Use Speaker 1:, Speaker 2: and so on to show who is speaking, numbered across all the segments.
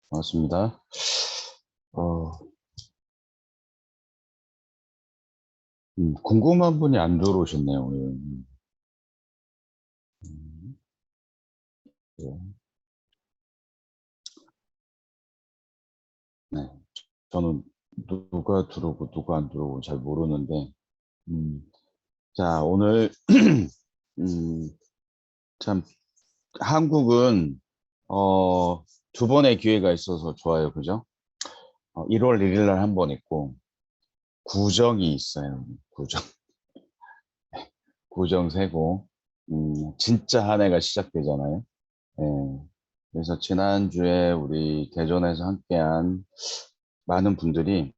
Speaker 1: 반갑습니다. 어, 궁금한 분이 안 들어오셨네요, 오늘. 음, 네. 네. 저는 누가 들어오고 누가 안 들어오고 잘 모르는데, 음, 자, 오늘, 음, 참, 한국은, 어, 두 번의 기회가 있어서 좋아요, 그죠? 1월 1일 날 한 번 있고, 구정이 있어요, 구정. 구정 세고, 진짜 한 해가 시작되잖아요. 예. 그래서 지난주에 우리 대전에서 함께한 많은 분들이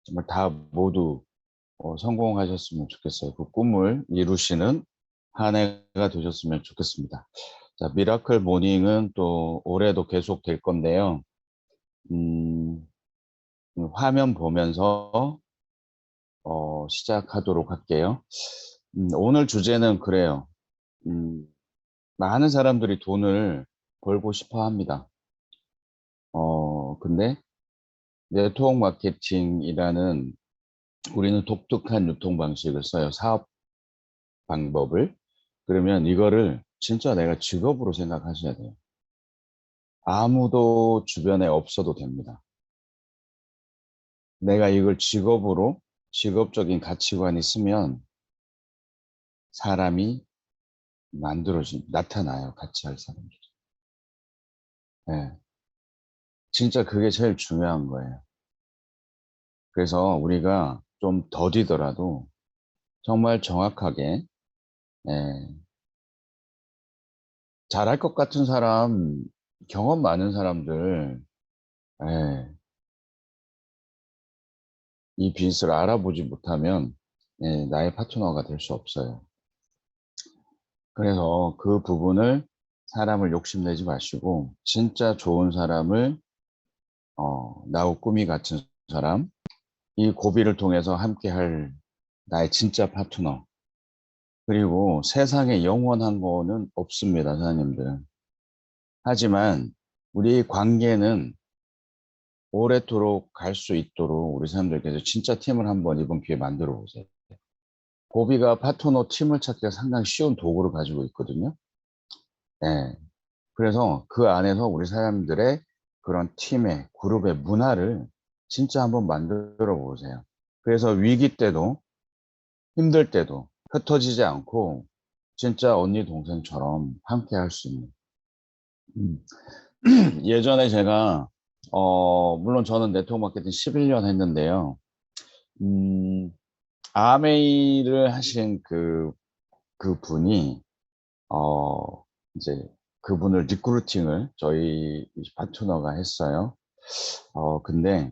Speaker 1: 정말 다 모두 성공하셨으면 좋겠어요. 그 꿈을 이루시는 한 해가 되셨으면 좋겠습니다. 자, 미라클 모닝은 또 올해도 계속 될 건데요. 음, 화면 보면서 시작하도록 할게요. 오늘 주제는 그래요. 음, 많은 사람들이 돈을 벌고 싶어 합니다. 근데 네트워크 마케팅이라는 우리는 독특한 유통 방식을 써요. 사업 방법을. 그러면 이거를 진짜 내가 직업으로 생각하셔야 돼요. 아무도 주변에 없어도 됩니다. 내가 이걸 직업으로, 직업적인 가치관이 있으면 사람이 나타나요. 같이 할 사람들이. 예. 진짜 그게 제일 중요한 거예요. 그래서 우리가 좀 더디더라도 정말 정확하게, 예, 잘할 것 같은 사람, 경험 많은 사람들, 예, 이 비즈니스를 알아보지 못하면 나의 파트너가 될 수 없어요. 그래서 그 부분을 사람을 욕심내지 마시고 진짜 좋은 사람을 나하고 꿈이 같은 사람, 이 고비를 통해서 함께할 나의 진짜 파트너. 그리고 세상에 영원한 거는 없습니다, 사장님들은. 하지만 우리 관계는 오래도록 갈 수 있도록 우리 사람들께서 진짜 팀을 한번 이번 기회에 만들어 보세요. 고비가 파트너 팀을 찾기가 상당히 쉬운 도구를 가지고 있거든요. 예. 그래서 그 안에서 우리 사람들의 그런 팀의, 그룹의 문화를 진짜 한번 만들어 보세요. 그래서 위기 때도, 힘들 때도 흩어지지 않고 진짜 언니, 동생처럼 함께 할 수 있는. 음. 예전에 제가, 물론 저는 네트워크 마케팅 11년 했는데요. 음, 아메이를 하신 그 분이 이제 그분을 리크루팅을 저희 파트너가 했어요. 근데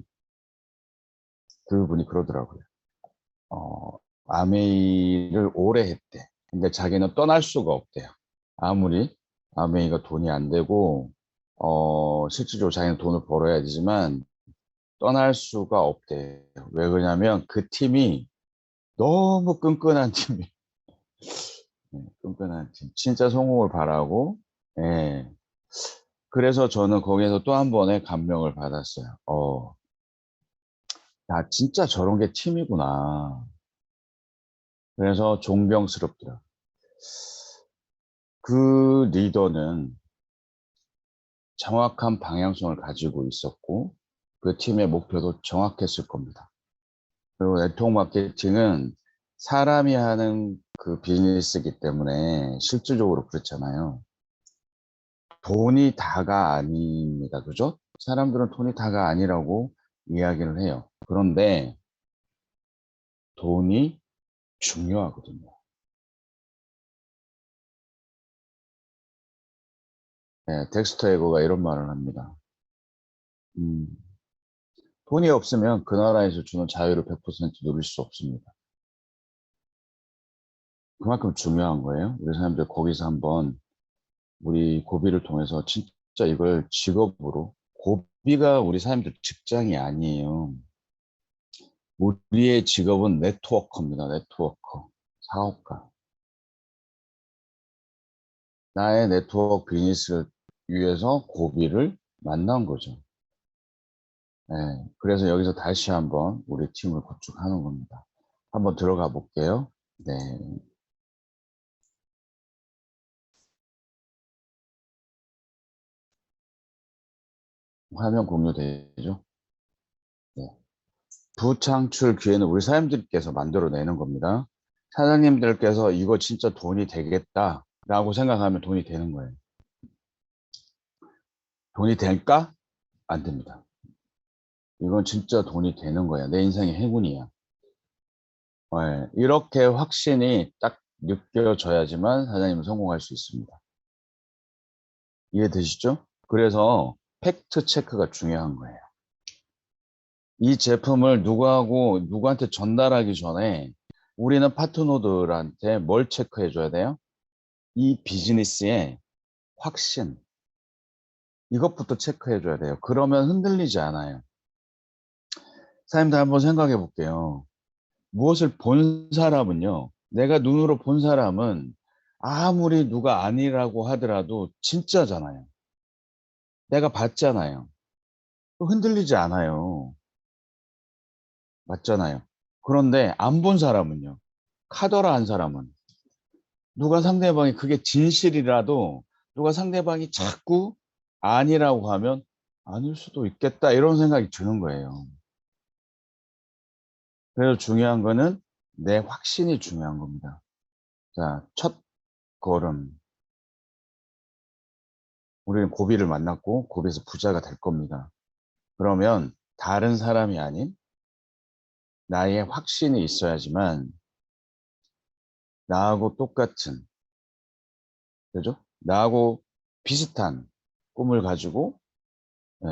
Speaker 1: 그분이 그러더라고요. 아메이를 오래 했대. 근데 자기는 떠날 수가 없대요. 아무리 아메이가 돈이 안 되고, 실질적으로 자기는 돈을 벌어야 되지만 떠날 수가 없대요. 왜 그러냐면 그 팀이 너무 끈끈한 팀이, 끈끈한 팀. 진짜 성공을 바라고, 예. 그래서 저는 거기에서 또 한 번의 감명을 받았어요. 야, 진짜 저런 게 팀이구나. 그래서 존경스럽더라. 그 리더는 정확한 방향성을 가지고 있었고, 그 팀의 목표도 정확했을 겁니다. 그리고 네트워크 마케팅은 사람이 하는 그 비즈니스이기 때문에 실질적으로 그렇잖아요. 돈이 다가 아닙니다. 그죠? 사람들은 돈이 다가 아니라고 이야기를 해요. 그런데 돈이 중요하거든요. 네, 덱스터 에고가 이런 말을 합니다. 음, 돈이 없으면 그 나라에서 주는 자유를 100% 누릴 수 없습니다. 그만큼 중요한 거예요. 우리 사람들 거기서 한번 우리 고비를 통해서 진짜 이걸 직업으로, 고비가 우리 사람들 직장이 아니에요. 우리의 직업은 네트워커입니다. 네트워커. 사업가. 나의 네트워크 비즈니스를 위해서 고비를 만난 거죠. 네, 그래서 여기서 다시 한번 우리 팀을 구축하는 겁니다. 한번 들어가 볼게요. 네, 화면 공유되죠? 네. 부창출 기회는 우리 사장님들께서 만들어내는 겁니다. 사장님들께서 이거 진짜 돈이 되겠다라고 생각하면 돈이 되는 거예요. 돈이 될까? 안 됩니다. 이건 진짜 돈이 되는 거야. 내 인생의 행운이야. 네, 이렇게 확신이 딱 느껴져야지만 사장님은 성공할 수 있습니다. 이해되시죠? 그래서 팩트 체크가 중요한 거예요. 이 제품을 누구한테 전달하기 전에 우리는 파트너들한테 뭘 체크해 줘야 돼요? 이 비즈니스의 확신. 이것부터 체크해 줘야 돼요. 그러면 흔들리지 않아요. 사장님들 한번 생각해 볼게요. 무엇을 본 사람은요, 내가 눈으로 본 사람은 아무리 누가 아니라고 하더라도 진짜잖아요. 내가 봤잖아요. 흔들리지 않아요. 맞잖아요. 그런데 안 본 사람은요, 카더라 한 사람은 누가 상대방이 그게 진실이라도 누가 상대방이 자꾸 아니라고 하면 아닐 수도 있겠다 이런 생각이 드는 거예요. 그래서 중요한 거는 내 확신이 중요한 겁니다. 자, 첫 걸음. 우리는 고비를 만났고 고비에서 부자가 될 겁니다. 그러면 다른 사람이 아닌 나의 확신이 있어야지만 나하고 똑같은, 그죠? 나하고 비슷한 꿈을 가지고 예,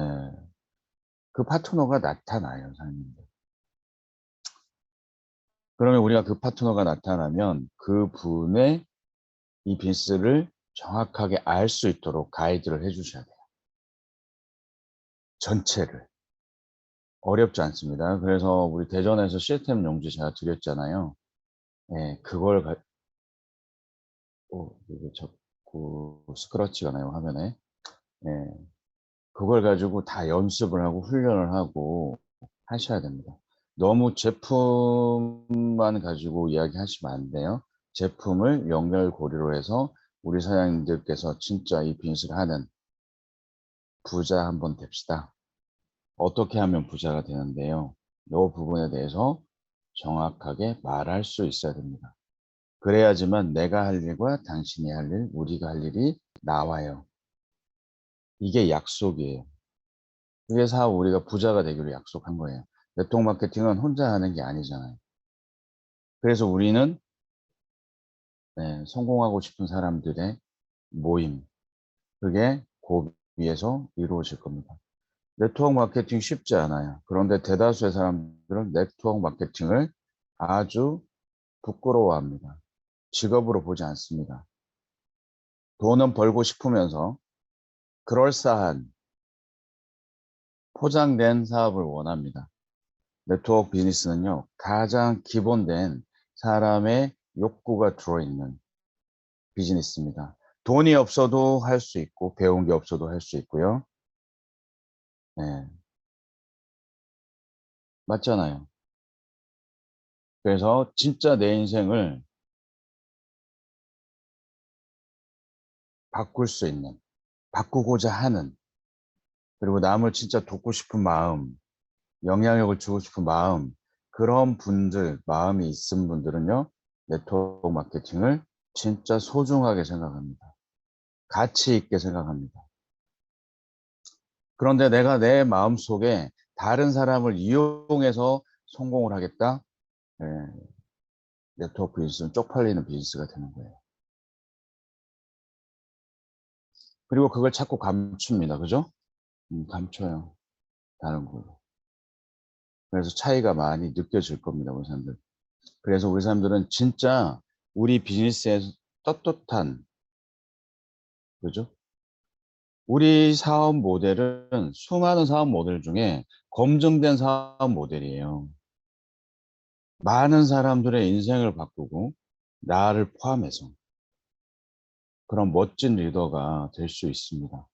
Speaker 1: 그 파트너가 나타나요, 사장님들. 그러면 우리가 그 파트너가 나타나면 그분의 이 비즈를 정확하게 알 수 있도록 가이드를 해주셔야 돼요. 전체를. 어렵지 않습니다. 그래서 우리 대전에서 시스템 용지 제가 드렸잖아요. 예, 그걸 이게 자꾸 스크래치가 나요, 화면에. 예, 그걸 가지고 다 연습을 하고 훈련을 하고 하셔야 됩니다. 너무 제품만 가지고 이야기하시면 안 돼요. 제품을 연결고리로 해서 우리 사장님들께서 진짜 이 빈스를 하는 부자 한번 됩시다. 어떻게 하면 부자가 되는데요. 이 부분에 대해서 정확하게 말할 수 있어야 됩니다. 그래야지만 내가 할 일과 당신이 할 일, 우리가 할 일이 나와요. 이게 약속이에요. 그래서 우리가 부자가 되기로 약속한 거예요. 네트워크 마케팅은 혼자 하는 게 아니잖아요. 그래서 우리는 성공하고 싶은 사람들의 모임, 그게 고비에서 이루어질 겁니다. 네트워크 마케팅 쉽지 않아요. 그런데 대다수의 사람들은 네트워크 마케팅을 아주 부끄러워합니다. 직업으로 보지 않습니다. 돈은 벌고 싶으면서 그럴싸한 포장된 사업을 원합니다. 네트워크 비즈니스는요, 가장 기본된 사람의 욕구가 들어있는 비즈니스입니다. 돈이 없어도 할 수 있고, 배운 게 없어도 할 수 있고요. 네, 맞잖아요. 그래서 진짜 내 인생을 바꿀 수 있는, 바꾸고자 하는, 그리고 남을 진짜 돕고 싶은 마음, 영향력을 주고 싶은 마음, 그런 분들, 마음이 있은 분들은요, 네트워크 마케팅을 진짜 소중하게 생각합니다. 가치 있게 생각합니다. 그런데 내가 내 마음속에 다른 사람을 이용해서 성공을 하겠다? 네, 네트워크 비즈니스는 쪽팔리는 비즈니스가 되는 거예요. 그리고 그걸 자꾸 감춥니다. 그죠? 감춰요. 다른 걸로. 그래서 차이가 많이 느껴질 겁니다. 우리 사람들. 그래서 우리 사람들은 진짜 우리 비즈니스에 떳떳한, 그죠? 우리 사업 모델은 수많은 사업 모델 중에 검증된 사업 모델이에요. 많은 사람들의 인생을 바꾸고 나를 포함해서 그런 멋진 리더가 될 수 있습니다.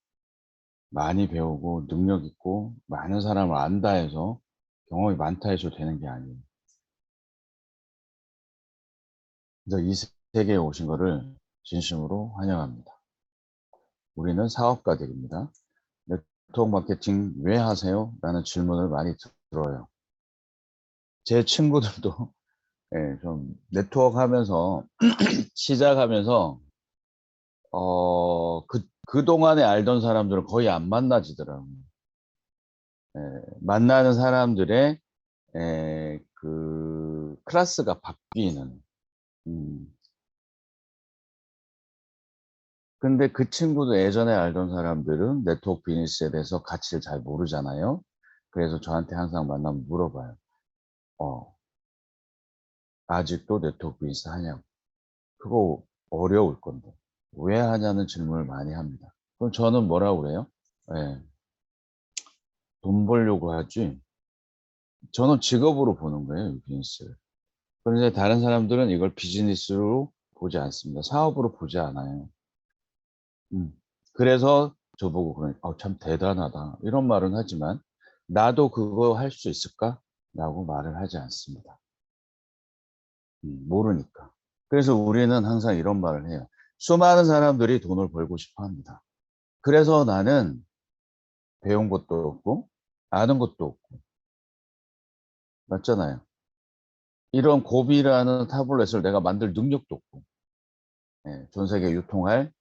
Speaker 1: 많이 배우고 능력 있고 많은 사람을 안다 해서 경험이 많다 해서 되는 게 아니에요. 그래서 이 세계에 오신 거를 진심으로 환영합니다. 우리는 사업가들입니다. 네트워크 마케팅 왜 하세요? 라는 질문을 많이 들어요. 제 친구들도 예, 좀 네트워크 하면서 시작하면서 그동안에 알던 사람들은 거의 안 만나지더라고요. 예, 만나는 사람들의 그 클래스가 바뀌는. 음. 근데 그 친구도 예전에 알던 사람들은 네트워크 비즈니스에 대해서 가치를 잘 모르잖아요. 그래서 저한테 항상 만나면 물어봐요. 어, 아직도 네트워크 비즈니스 하냐고. 그거 어려울 건데. 왜 하냐는 질문을 많이 합니다. 그럼 저는 뭐라고 그래요? 예, 돈 벌려고 하지. 저는 직업으로 보는 거예요, 이 비즈니스를. 그런데 다른 사람들은 이걸 비즈니스로 보지 않습니다. 사업으로 보지 않아요. 음. 그래서 저보고 그러니 참 대단하다 이런 말은 하지만 나도 그거 할 수 있을까? 라고 말을 하지 않습니다. 모르니까. 그래서 우리는 항상 이런 말을 해요. 수많은 사람들이 돈을 벌고 싶어 합니다. 그래서 나는 배운 것도 없고 아는 것도 없고 맞잖아요. 이런 고비라는 타블렛을 내가 만들 능력도 없고 전 세계에 유통할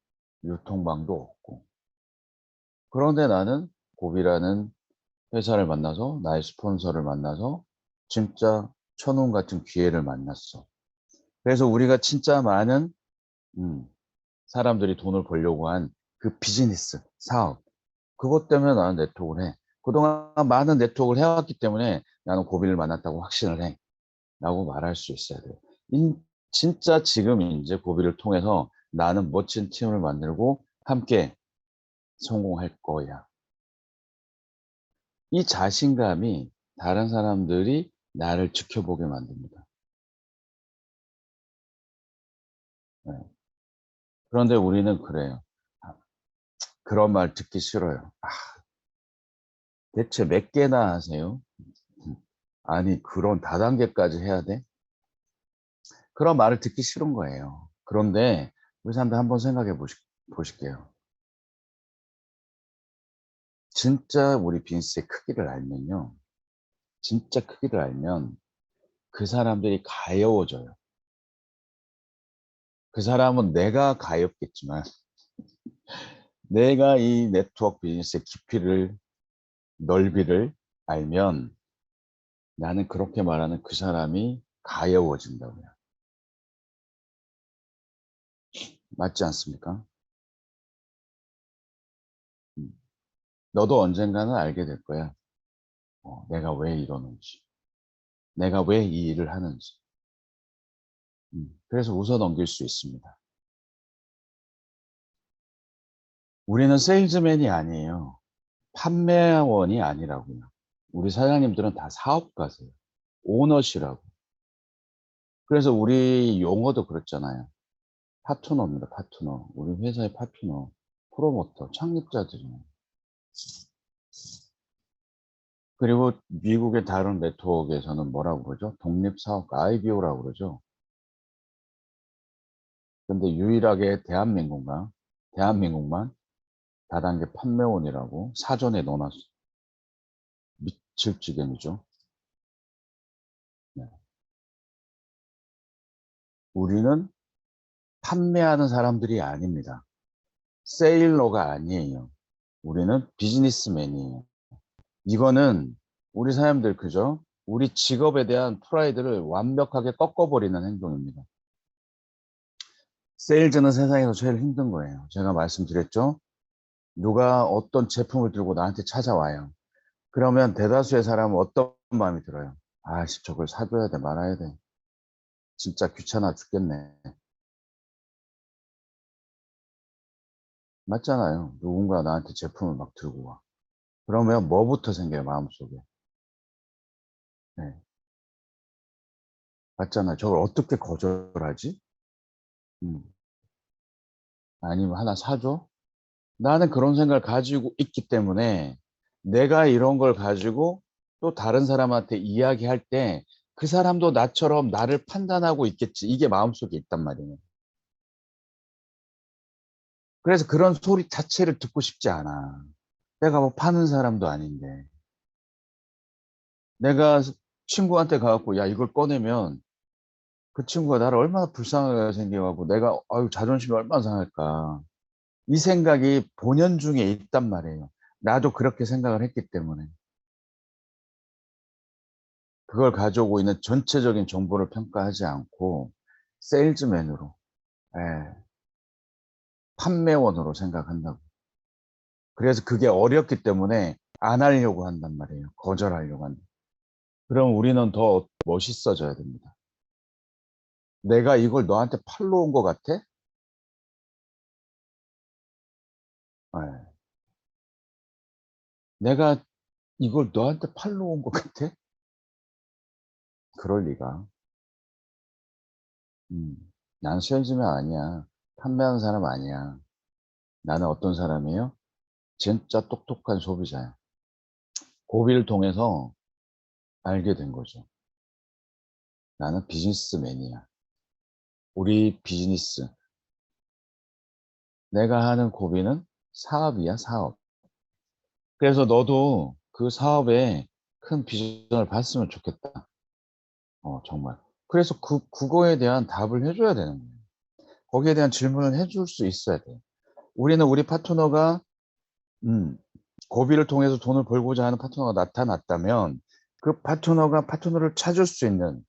Speaker 1: 유통망도 없고 그런데 나는 고비라는 회사를 만나서 나의 스폰서를 만나서 진짜 천운 같은 기회를 만났어. 그래서 우리가 진짜 많은 음, 사람들이 돈을 벌려고 한 그 비즈니스, 사업 그것 때문에 나는 네트워크를 해. 그동안 많은 네트워크를 해왔기 때문에 나는 고비를 만났다고 확신을 해. 라고 말할 수 있어야 돼요. 진짜 지금 이제 고비를 통해서 나는 멋진 팀을 만들고 함께 성공할 거야. 이 자신감이 다른 사람들이 나를 지켜보게 만듭니다. 네. 그런데 우리는 그래요. 아, 그런 말 듣기 싫어요. 대체 몇 개나 하세요? 아니, 그런 다단계까지 해야 돼? 그런 말을 듣기 싫은 거예요. 그런데 우리 사람들 한번 생각해 보실게요. 진짜 우리 빈스의 크기를 알면요. 진짜 크기를 알면 그 사람들이 가여워져요. 그 사람은 내가 가엽겠지만 내가 이 네트워크 비즈니스의 깊이를 넓이를 알면 나는 그렇게 말하는 그 사람이 가여워진다고요. 맞지 않습니까? 음. 너도 언젠가는 알게 될 거야. 내가 왜 이러는지, 내가 왜 이 일을 하는지. 그래서 웃어 넘길 수 있습니다. 우리는 세일즈맨이 아니에요. 판매원이 아니라고요. 우리 사장님들은 다 사업가세요. 오너시라고. 그래서 우리 용어도 그렇잖아요. 파트너입니다. 파트너. 우리 회사의 파트너. 프로모터, 창립자들이에요. 그리고 미국의 다른 네트워크에서는 뭐라고 그러죠? 독립사업가, IBO라고 그러죠. 근데 유일하게 대한민국만 다단계 판매원이라고 사전에 넣어놨어. 미칠 지경이죠. 네. 우리는 판매하는 사람들이 아닙니다. 세일러가 아니에요. 우리는 비즈니스맨이에요. 이거는 우리 사람들 그죠? 우리 직업에 대한 프라이드를 완벽하게 꺾어버리는 행동입니다. 세일즈는 세상에서 제일 힘든 거예요. 제가 말씀드렸죠? 누가 어떤 제품을 들고 나한테 찾아와요. 그러면 대다수의 사람은 어떤 마음이 들어요? 아씨, 저걸 사줘야 돼, 말아야 돼. 진짜 귀찮아 죽겠네. 맞잖아요. 누군가 나한테 제품을 막 들고 와. 그러면 뭐부터 생겨요, 마음속에? 네. 맞잖아요. 저걸 어떻게 거절하지? 음. 아니면 하나 사줘? 나는 그런 생각을 가지고 있기 때문에 내가 이런 걸 가지고 또 다른 사람한테 이야기할 때 그 사람도 나처럼 나를 판단하고 있겠지. 이게 마음속에 있단 말이에요. 그래서 그런 소리 자체를 듣고 싶지 않아. 내가 뭐 파는 사람도 아닌데. 내가 친구한테 가갖고 야 이걸 꺼내면 그 친구가 나를 얼마나 불쌍하게 생겨가고 내가 아유 자존심이 얼마나 상할까. 이 생각이 본연 중에 있단 말이에요. 나도 그렇게 생각을 했기 때문에. 그걸 가지고 있는 전체적인 정보를 평가하지 않고 세일즈맨으로, 예, 판매원으로 생각한다고. 그래서 그게 어렵기 때문에 안 하려고 한단 말이에요. 거절하려고 한다. 그럼 우리는 더 멋있어져야 됩니다. 내가 이걸 너한테 팔러 온 것 같아? 예. 내가 이걸 너한테 팔러 온 것 같아? 그럴 리가. 음. 나는 세일즈맨 아니야. 판매하는 사람 아니야. 나는 어떤 사람이에요? 진짜 똑똑한 소비자야. 고비를 통해서 알게 된 거죠. 나는 비즈니스맨이야. 우리 비즈니스. 내가 하는 고비는 사업이야, 사업. 그래서 너도 그 사업에 큰 비전을 봤으면 좋겠다. 정말. 그래서 그거에 대한 답을 해줘야 되는 거예요. 거기에 대한 질문을 해줄 수 있어야 돼. 우리는 우리 파트너가, 음, 고비를 통해서 돈을 벌고자 하는 파트너가 나타났다면 그 파트너가 파트너를 찾을 수 있는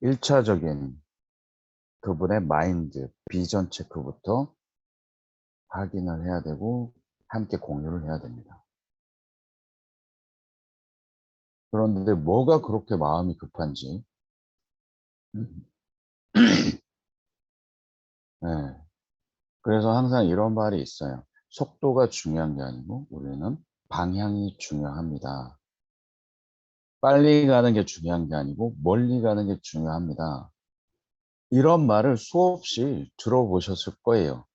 Speaker 1: 1차적인 그분의 마인드, 비전 체크부터 확인을 해야 되고 함께 공유를 해야 됩니다. 그런데 뭐가 그렇게 마음이 급한지. 음. 네. 그래서 항상 이런 말이 있어요. 속도가 중요한 게 아니고 우리는 방향이 중요합니다. 빨리 가는 게 중요한 게 아니고 멀리 가는 게 중요합니다. 이런 말을 수없이 들어보셨을 거예요.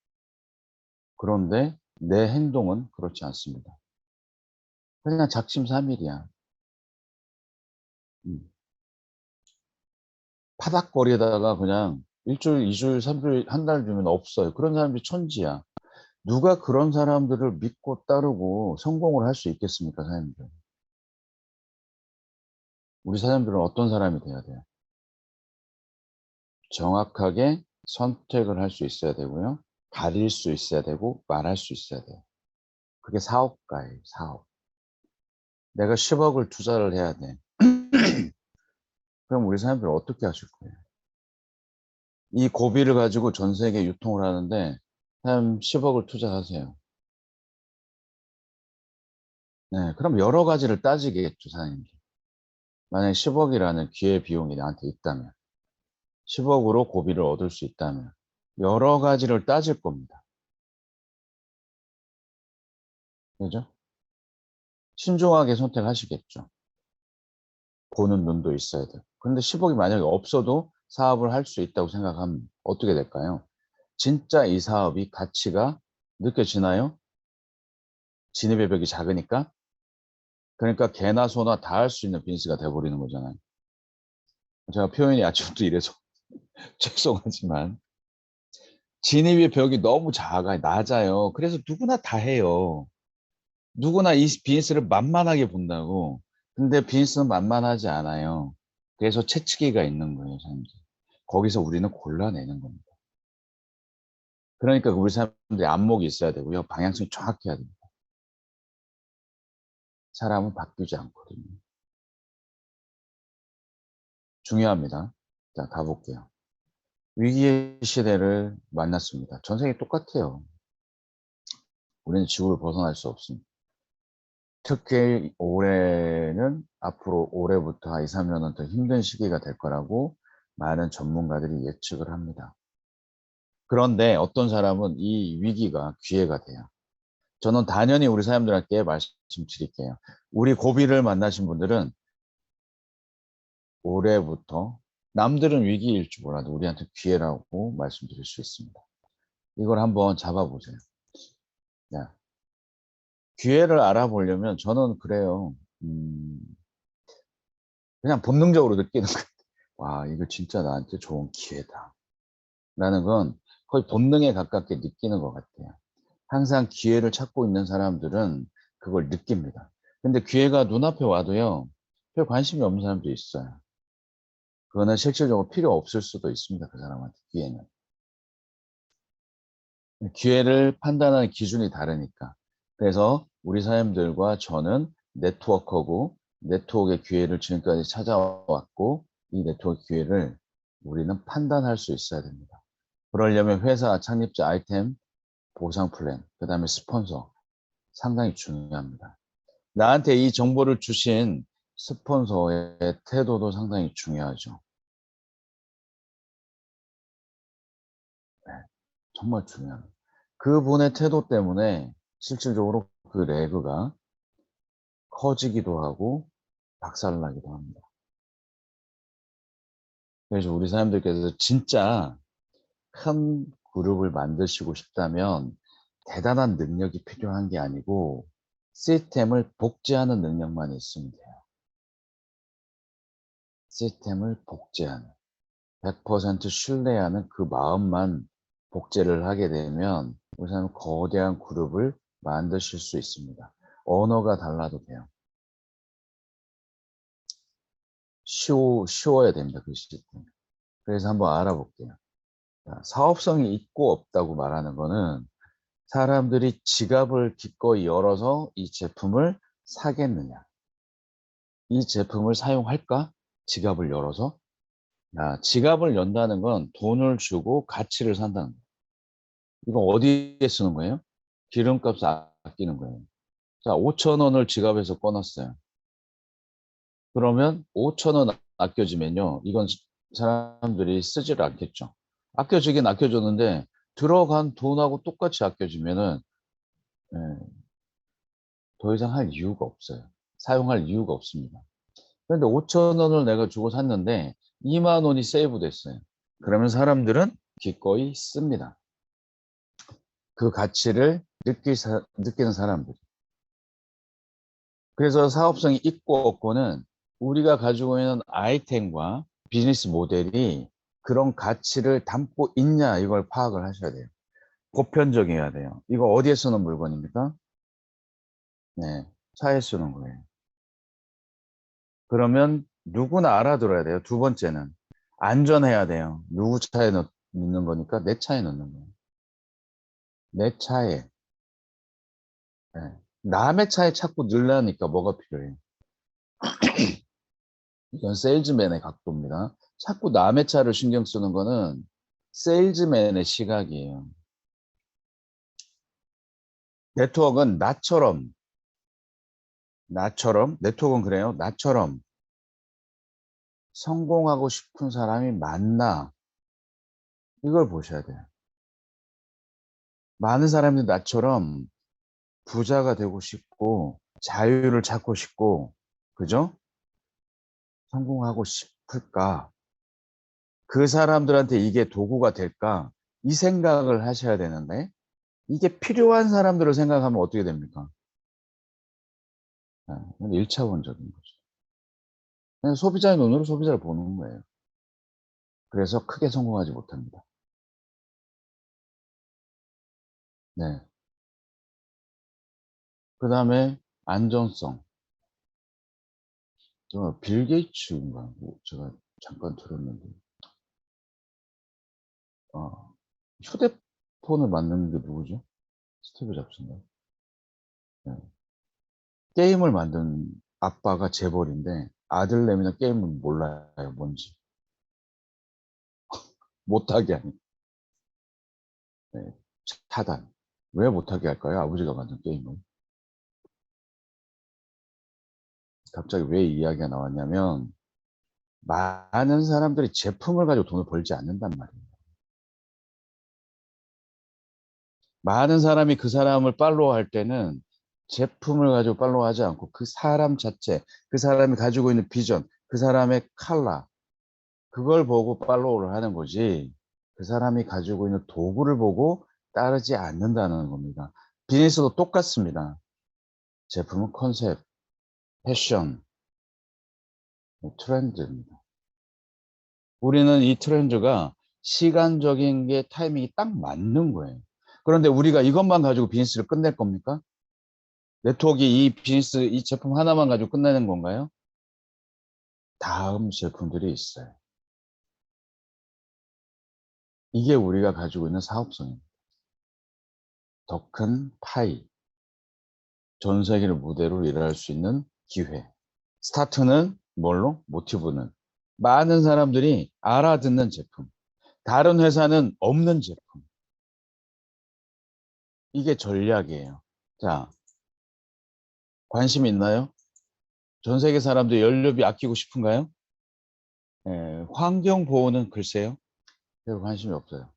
Speaker 1: 그런데 내 행동은 그렇지 않습니다. 그냥 작심삼일이야. 음. 파닥거리다가 그냥 일주일, 이주일, 삼주일, 한 달 주면 없어요. 그런 사람들이 천지야. 누가 그런 사람들을 믿고 따르고 성공을 할 수 있겠습니까, 사장님들? 우리 사장님들은 어떤 사람이 돼야 돼요? 정확하게 선택을 할 수 있어야 되고요. 가릴 수 있어야 되고 말할 수 있어야 돼요. 그게 사업가예요, 사업. 내가 10억을 투자를 해야 돼. 그럼 우리 사람들은 어떻게 하실 거예요? 이 고비를 가지고 전 세계 유통을 하는데 한 10억을 투자하세요. 네, 그럼 여러 가지를 따지겠죠, 사장님. 만약에 10억이라는 기회 비용이 나한테 있다면, 10억으로 고비를 얻을 수 있다면, 여러 가지를 따질 겁니다. 그죠? 신중하게 선택하시겠죠. 보는 눈도 있어야 돼요. 그런데 10억이 만약에 없어도 사업을 할 수 있다고 생각하면 어떻게 될까요? 진짜 이 사업이 가치가 느껴지나요? 진입의 벽이 작으니까? 그러니까 개나 소나 다 할 수 있는 비즈니스가 돼버리는 거잖아요. 제가 표현이 아직도 이래서 죄송하지만 진입의 벽이 너무 낮아요. 그래서 누구나 다 해요. 누구나 이 비즈니스를 만만하게 본다고. 근데 비즈니스는 만만하지 않아요. 그래서 채찍기가 있는 거예요, 사람들. 거기서 우리는 골라내는 겁니다. 그러니까 우리 사람들이 안목이 있어야 되고요. 방향성이 정확해야 됩니다. 사람은 바뀌지 않거든요. 중요합니다. 자, 가볼게요. 위기의 시대를 만났습니다. 전 세계 똑같아요. 우리는 지구를 벗어날 수 없습니다. 특히 올해는 앞으로 올해부터 2, 3년은 더 힘든 시기가 될 거라고 많은 전문가들이 예측을 합니다. 그런데 어떤 사람은 이 위기가 기회가 돼요. 저는 단연히 우리 사람들께 말씀드릴게요. 우리 고비를 만나신 분들은 올해부터 남들은 위기일 줄 몰라도 우리한테 기회라고 말씀드릴 수 있습니다. 이걸 한번 잡아보세요. 야, 기회를 알아보려면 저는 그래요. 그냥 본능적으로 느끼는 거예요. 와, 이거 진짜 나한테 좋은 기회다. 라는 건 거의 본능에 가깝게 느끼는 것 같아요. 항상 기회를 찾고 있는 사람들은 그걸 느낍니다. 근데 기회가 눈앞에 와도요, 별 관심이 없는 사람도 있어요. 그거는 실질적으로 필요 없을 수도 있습니다. 그 사람한테 기회는. 기회를 판단하는 기준이 다르니까. 그래서 우리 사람들과 저는 네트워커고 네트워크의 기회를 지금까지 찾아왔고 이 네트워크 기회를 우리는 판단할 수 있어야 됩니다. 그러려면 회사 창립자 아이템 보상 플랜, 그 다음에 스폰서 상당히 중요합니다. 나한테 이 정보를 주신 스폰서의 태도도 상당히 중요하죠. 네, 정말 중요합니다. 그분의 태도 때문에 실질적으로 그 레그가 커지기도 하고 박살나기도 합니다. 그래서 우리 사람들께서 진짜 큰 그룹을 만드시고 싶다면 대단한 능력이 필요한 게 아니고 시스템을 복제하는 능력만 있으면 돼요. 시스템을 복제하는 100% 신뢰하는 그 마음만 복제를 하게 되면 우리 사람은 거대한 그룹을 만드실 수 있습니다. 언어가 달라도 돼요. 쉬워야 됩니다. 그 시스템. 그래서 한번 알아볼게요. 사업성이 있고 없다고 말하는 거는 사람들이 지갑을 기꺼이 열어서 이 제품을 사겠느냐. 이 제품을 사용할까? 지갑을 열어서. 지갑을 연다는 건 돈을 주고 가치를 산다는 거예요. 이거 어디에 쓰는 거예요? 기름값을 아끼는 거예요. 자, 5천 원을 지갑에서 꺼놨어요. 그러면 5천 원 아껴지면요. 이건 사람들이 쓰지를 않겠죠. 아껴지긴 아껴졌는데 들어간 돈하고 똑같이 아껴지면은 예, 더 이상 할 이유가 없어요. 사용할 이유가 없습니다. 그런데 5천 원을 내가 주고 샀는데 2만 원이 세이브 됐어요. 그러면 사람들은 기꺼이 씁니다. 그 가치를 느끼는 사람들. 그래서 사업성이 있고 없고는 우리가 가지고 있는 아이템과 비즈니스 모델이 그런 가치를 담고 있냐 이걸 파악을 하셔야 돼요. 보편적이어야 돼요. 이거 어디에 쓰는 물건입니까? 네, 차에 쓰는 거예요. 그러면 누구나 알아들어야 돼요. 두 번째는 안전해야 돼요. 누구 차에 넣는 거니까 내 차에 넣는 거예요. 내 차에. 네. 남의 차에 자꾸 넣으려니까 뭐가 필요해요? 이건 세일즈맨의 각도입니다. 자꾸 남의 차를 신경 쓰는 거는 세일즈맨의 시각이에요. 네트워크는 네트워크는 그래요. 나처럼 성공하고 싶은 사람이 많나 이걸 보셔야 돼요. 많은 사람들이 나처럼 부자가 되고 싶고 자유를 찾고 싶고 그죠? 성공하고 싶을까? 그 사람들한테 이게 도구가 될까? 이 생각을 하셔야 되는데 이게 필요한 사람들을 생각하면 어떻게 됩니까? 1차원적인 거죠. 그냥 소비자의 눈으로 소비자를 보는 거예요. 그래서 크게 성공하지 못합니다. 네. 그 다음에 안전성. 빌 게이츠인가? 제가 잠깐 들었는데, 어, 휴대폰을 만드는 게 누구죠? 스티브 잡스인가? 네. 게임을 만든 아빠가 재벌인데 아들내미는 게임을 몰라요. 뭔지. 못하게 하니. 네. 차단. 왜 못하게 할까요? 아버지가 만든 게임을. 갑자기 왜 이 이야기가 나왔냐면 많은 사람들이 제품을 가지고 돈을 벌지 않는단 말이에요. 많은 사람이 그 사람을 팔로우할 때는 제품을 가지고 팔로우하지 않고 그 사람 자체, 그 사람이 가지고 있는 비전, 그 사람의 컬러, 그걸 보고 팔로우를 하는 거지 그 사람이 가지고 있는 도구를 보고 따르지 않는다는 겁니다. 비즈니스도 똑같습니다. 제품은 컨셉, 패션, 트렌드입니다. 우리는 이 트렌드가 시간적인 게 타이밍이 딱 맞는 거예요. 그런데 우리가 이것만 가지고 비즈니스를 끝낼 겁니까? 네트워크 이 비즈니스, 이 제품 하나만 가지고 끝내는 건가요? 다음 제품들이 있어요. 이게 우리가 가지고 있는 사업성입니다. 더 큰 파이, 전 세계를 무대로 일할 수 있는 기회. 스타트는 뭘로? 모티브는 많은 사람들이 알아듣는 제품, 다른 회사는 없는 제품. 이게 전략이에요. 자, 관심 있나요? 전 세계 사람들 연료비 아끼고 싶은가요? 환경 보호는 글쎄요. 별 관심이 없어요.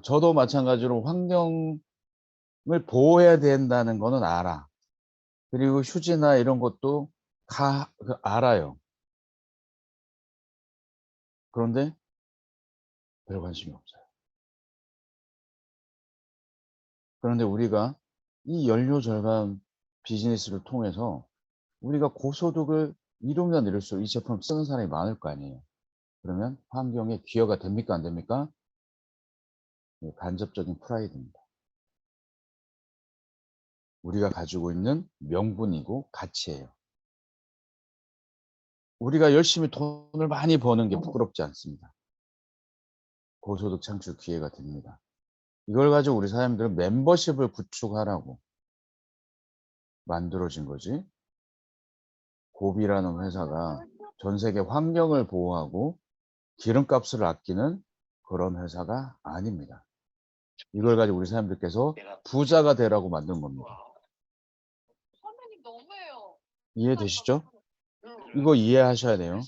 Speaker 1: 저도 마찬가지로 환경을 보호해야 된다는 거는 알아. 그리고 휴지나 이런 것도 다 알아요. 그런데 별 관심이 없어요. 그런데 우리가 이 연료 절감 비즈니스를 통해서 우리가 고소득을 이루면 이룰수록 이 제품을 쓰는 사람이 많을 거 아니에요. 그러면 환경에 기여가 됩니까? 안 됩니까? 간접적인 프라이드입니다. 우리가 가지고 있는 명분이고 가치예요. 우리가 열심히 돈을 많이 버는 게 부끄럽지 않습니다. 고소득 창출 기회가 됩니다. 이걸 가지고 우리 사람들은 멤버십을 구축하라고 만들어진 거지. 고비라는 회사가 전 세계 환경을 보호하고 기름값을 아끼는 그런 회사가 아닙니다. 이걸 가지고 우리 사람들께서 부자가 되라고 만든 겁니다. 이해되시죠? 이거 이해하셔야 돼요.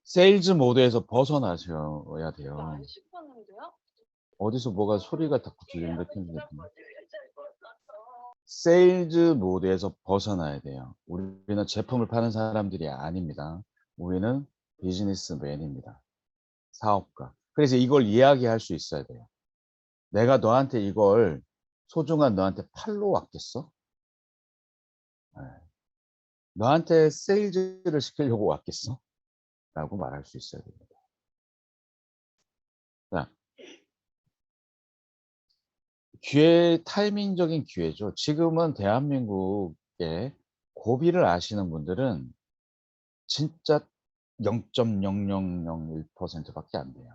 Speaker 1: 세일즈 모드에서 벗어나셔야 돼요. 어디서 뭐가 소리가 자꾸 들리는데 세일즈 모드에서 벗어나야 돼요. 우리는 제품을 파는 사람들이 아닙니다. 우리는 비즈니스맨입니다. 사업가. 그래서 이걸 이야기할 수 있어야 돼요. 내가 너한테 이걸 소중한 너한테 팔로 왔겠어? 네. 너한테 세일즈를 시키려고 왔겠어? 라고 말할 수 있어야 됩니다. 자, 기회, 타이밍적인 기회죠. 지금은 대한민국에 고비를 아시는 분들은 진짜 0.0001%밖에 안 돼요.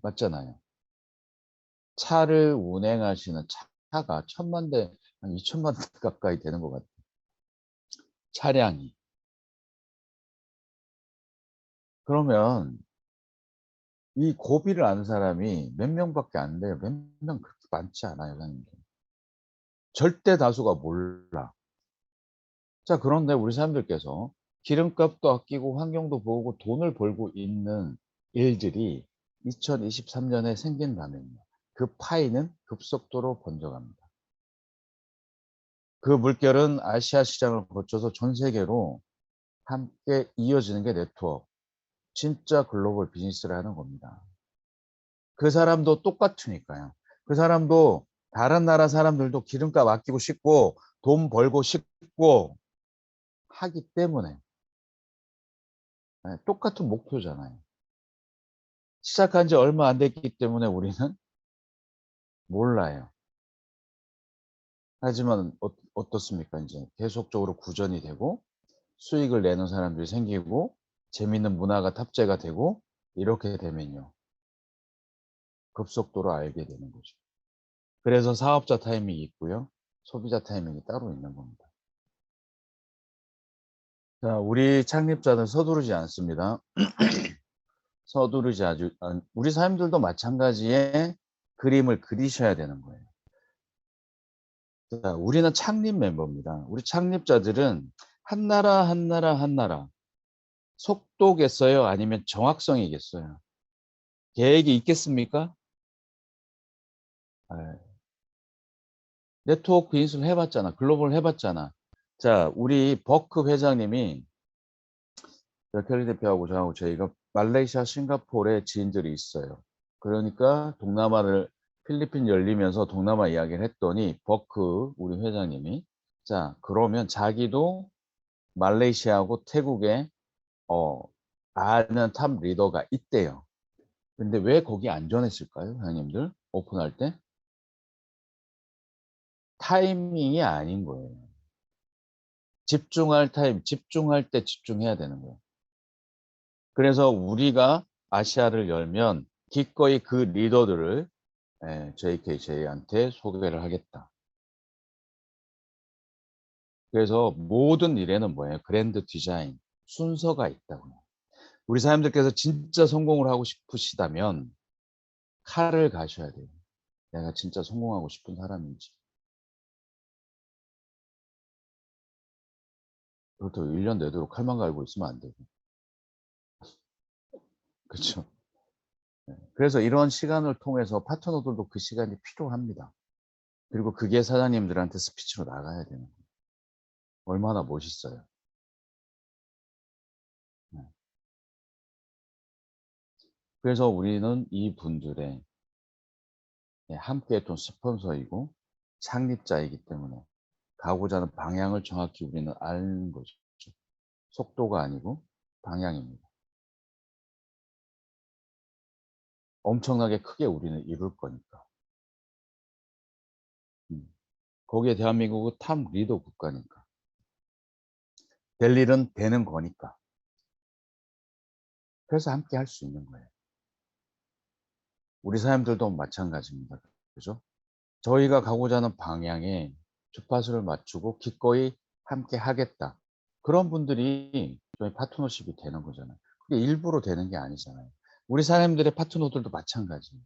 Speaker 1: 맞잖아요. 차를 운행하시는 차가 1000만 대, 한 2000만 대 가까이 되는 것 같아요. 차량이. 그러면 이 고비를 아는 사람이 몇 명밖에 안 돼요. 몇 명 그렇게 많지 않아요. 절대 다수가 몰라. 자, 그런데 우리 사람들께서 기름값도 아끼고 환경도 보호고 돈을 벌고 있는 일들이 2023년에 생긴다면요. 그 파이는 급속도로 번져갑니다. 그 물결은 아시아 시장을 거쳐서 전 세계로 함께 이어지는 게 네트워크. 진짜 글로벌 비즈니스를 하는 겁니다. 그 사람도 똑같으니까요. 그 사람도 다른 나라 사람들도 기름값 아끼고 싶고 돈 벌고 싶고 하기 때문에 똑같은 목표잖아요. 시작한 지 얼마 안 됐기 때문에 우리는 몰라요. 하지만 어떻습니까? 이제 계속적으로 구전이 되고 수익을 내는 사람들이 생기고 재밌는 문화가 탑재가 되고 이렇게 되면요. 급속도로 알게 되는 거죠. 그래서 사업자 타이밍이 있고요. 소비자 타이밍이 따로 있는 겁니다. 자, 우리 창립자는 서두르지 않습니다. 서두르지 우리 사람들도 마찬가지의 그림을 그리셔야 되는 거예요. 자, 우리는 창립 멤버입니다. 우리 창립자들은 한 나라 한 나라 한 나라 속도겠어요? 아니면 정확성이겠어요? 계획이 있겠습니까? 네트워크 비즈니스를 해봤잖아. 글로벌 해봤잖아. 자, 우리 버크 회장님이 켈리 대표하고 저하고 저희가 말레이시아, 싱가포르에 지인들이 있어요. 그러니까 동남아를 필리핀 열리면서 동남아 이야기를 했더니 버크 우리 회장님이 자 그러면 자기도 말레이시아하고 태국에 아는 탑 리더가 있대요. 근데 왜 거기 안 전했을까요, 회장님들? 오픈할 때? 타이밍이 아닌 거예요. 집중할 타임, 집중할 때 집중해야 되는 거예요. 그래서 우리가 아시아를 열면 기꺼이 그 리더들을 JKJ한테 소개를 하겠다. 그래서 모든 일에는 뭐예요? 그랜드 디자인, 순서가 있다고요. 우리 사람들께서 진짜 성공을 하고 싶으시다면 칼을 가셔야 돼요. 내가 진짜 성공하고 싶은 사람인지. 그렇다고 1년 내도록 칼만 갈고 있으면 안 되고. 그렇죠? 그래서 이런 시간을 통해서 파트너들도 그 시간이 필요합니다. 그리고 그게 사장님들한테 스피치로 나가야 되는 거예요. 얼마나 멋있어요. 네. 그래서 우리는 이분들의 함께 했던 스폰서이고 창립자이기 때문에 가고자 하는 방향을 정확히 우리는 아는 거죠. 속도가 아니고 방향입니다. 엄청나게 크게 우리는 이룰 거니까. 거기에 대한민국은 탑 리더 국가니까. 될 일은 되는 거니까. 그래서 함께 할 수 있는 거예요. 우리 사람들도 마찬가지입니다. 그죠? 저희가 가고자 하는 방향에 주파수를 맞추고 기꺼이 함께 하겠다. 그런 분들이 저희 파트너십이 되는 거잖아요. 그게 일부러 되는 게 아니잖아요. 우리 사람들의 파트너들도 마찬가지예요.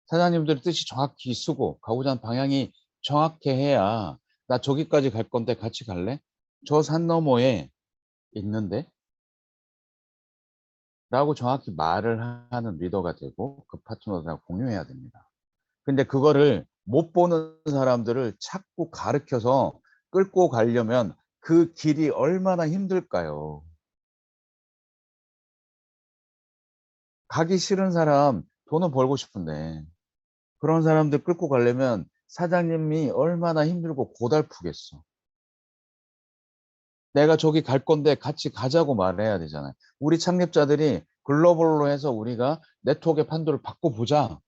Speaker 1: 사장님들의 뜻이 정확히 쓰고 가고자 하는 방향이 정확해야 나 저기까지 갈 건데 같이 갈래? 저 산 너머에 있는데? 라고 정확히 말을 하는 리더가 되고 그 파트너들하고 공유해야 됩니다. 근데 그거를 못 보는 사람들을 자꾸 가르쳐서 끌고 가려면 그 길이 얼마나 힘들까요? 가기 싫은 사람 돈은 벌고 싶은데 그런 사람들 끌고 가려면 사장님이 얼마나 힘들고 고달프겠어. 내가 저기 갈 건데 같이 가자고 말해야 되잖아요. 우리 창립자들이 글로벌로 해서 우리가 네트워크의 판도를 바꿔보자.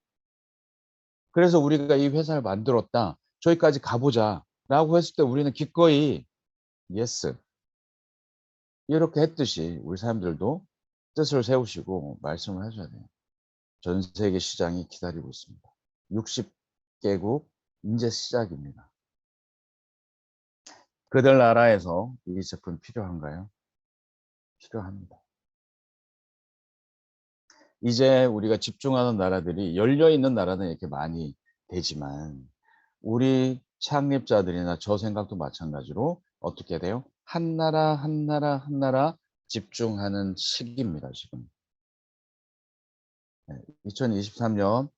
Speaker 1: 그래서 우리가 이 회사를 만들었다. 저기까지 가보자. 라고 했을 때 우리는 기꺼이 예스. 이렇게 했듯이 우리 사람들도 뜻을 세우시고 말씀을 하셔야 돼요. 전 세계 시장이 기다리고 있습니다. 60개국 이제 시작입니다. 그들 나라에서 이 제품 필요한가요? 필요합니다. 이제 우리가 집중하는 나라들이 열려있는 나라는 이렇게 많이 되지만 우리 창립자들이나 저 생각도 마찬가지로 어떻게 돼요? 한 나라 한 나라 한 나라 집중하는 시기입니다. 지금 2023년